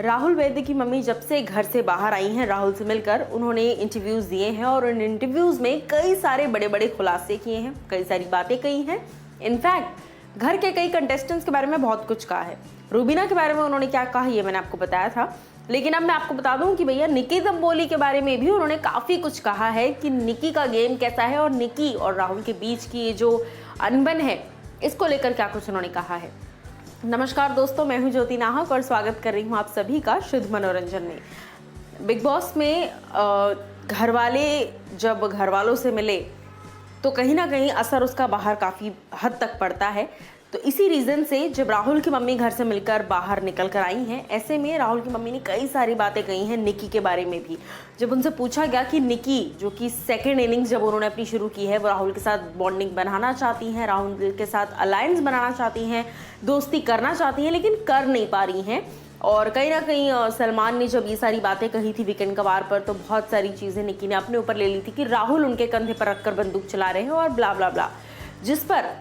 राहुल वैद्य की मम्मी जब से घर से बाहर आई हैं राहुल से मिलकर, उन्होंने इंटरव्यूज दिए हैं और उन इंटरव्यूज में कई सारे बड़े बड़े खुलासे किए हैं, कई सारी बातें कही हैं। इनफैक्ट घर के कई कंटेस्टेंट्स के बारे में बहुत कुछ कहा है। रूबीना के बारे में उन्होंने क्या कहा ये मैंने आपको बताया था, लेकिन अब मैं आपको बता दूं कि भैया निकी तंबोली के बारे में भी उन्होंने काफ़ी कुछ कहा है कि निकी का गेम कैसा है और निकी और राहुल के बीच की ये जो अनबन है इसको लेकर क्या कुछ उन्होंने कहा है। नमस्कार दोस्तों, मैं हूं ज्योति नाहक और स्वागत कर रही हूं आप सभी का शुद्ध मनोरंजन में। बिग बॉस में घर वाले जब घर वालों से मिले तो कहीं ना कहीं असर उसका बाहर काफ़ी हद तक पड़ता है। तो इसी रीज़न से जब राहुल की मम्मी घर से मिलकर बाहर निकल कर आई हैं, ऐसे में राहुल की मम्मी ने कई सारी बातें कही हैं निकी के बारे में भी। जब उनसे पूछा गया कि निकी जो कि सेकेंड इनिंग्स जब उन्होंने अपनी शुरू की है वो राहुल के साथ बॉन्डिंग बनाना चाहती हैं, राहुल के साथ अलायंस बनाना चाहती हैं, दोस्ती करना चाहती हैं, लेकिन कर नहीं पा रही हैं। और कहीं ना कहीं सलमान ने जब ये सारी बातें कही थी वीकेंड कवार पर, तो बहुत सारी चीज़ें निकी ने अपने ऊपर ले ली थी कि राहुल उनके कंधे पर रखकर बंदूक चला रहे हैं और ब्ला ब्ला ब्ला, जिस पर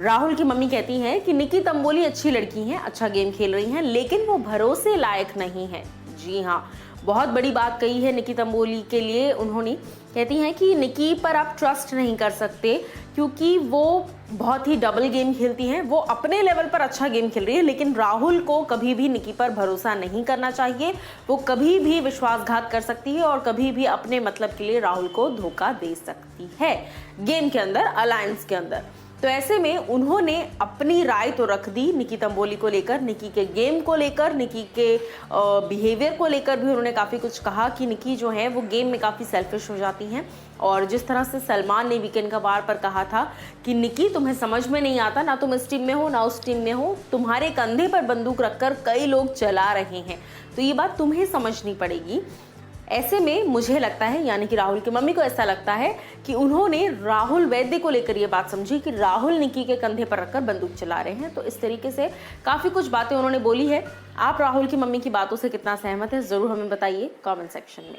राहुल की मम्मी कहती हैं कि निकी तंबोली अच्छी लड़की हैं, अच्छा गेम खेल रही हैं, लेकिन वो भरोसे लायक नहीं है। जी हाँ, बहुत बड़ी बात कही है निकी तंबोली के लिए उन्होंने। कहती हैं कि निकी पर आप ट्रस्ट नहीं कर सकते क्योंकि वो बहुत ही डबल गेम खेलती हैं। वो अपने लेवल पर अच्छा गेम खेल रही है, लेकिन राहुल को कभी भी निकी पर भरोसा नहीं करना चाहिए। वो कभी भी विश्वासघात कर सकती है और कभी भी अपने मतलब के लिए राहुल को धोखा दे सकती है गेम के अंदर, अलायंस के अंदर। तो ऐसे में उन्होंने अपनी राय तो रख दी निकी तंबोली को लेकर, निकी के गेम को लेकर, निकी के बिहेवियर को लेकर भी उन्होंने काफ़ी कुछ कहा कि निकी जो है वो गेम में काफ़ी सेल्फिश हो जाती हैं। और जिस तरह से सलमान ने वीकेंड का वार पर कहा था कि निकी तुम्हें समझ में नहीं आता, ना तुम इस टीम में हो ना उस टीम में हो, तुम्हारे कंधे पर बंदूक रखकर कई लोग चला रहे हैं, तो ये बात तुम्हें समझनी पड़ेगी। ऐसे में मुझे लगता है, यानी कि राहुल की मम्मी को ऐसा लगता है कि उन्होंने राहुल वैद्य को लेकर ये बात समझी कि राहुल निकी के कंधे पर रखकर बंदूक चला रहे हैं। तो इस तरीके से काफ़ी कुछ बातें उन्होंने बोली है। आप राहुल की मम्मी की बातों से कितना सहमत हैं ज़रूर हमें बताइए कमेंट सेक्शन में।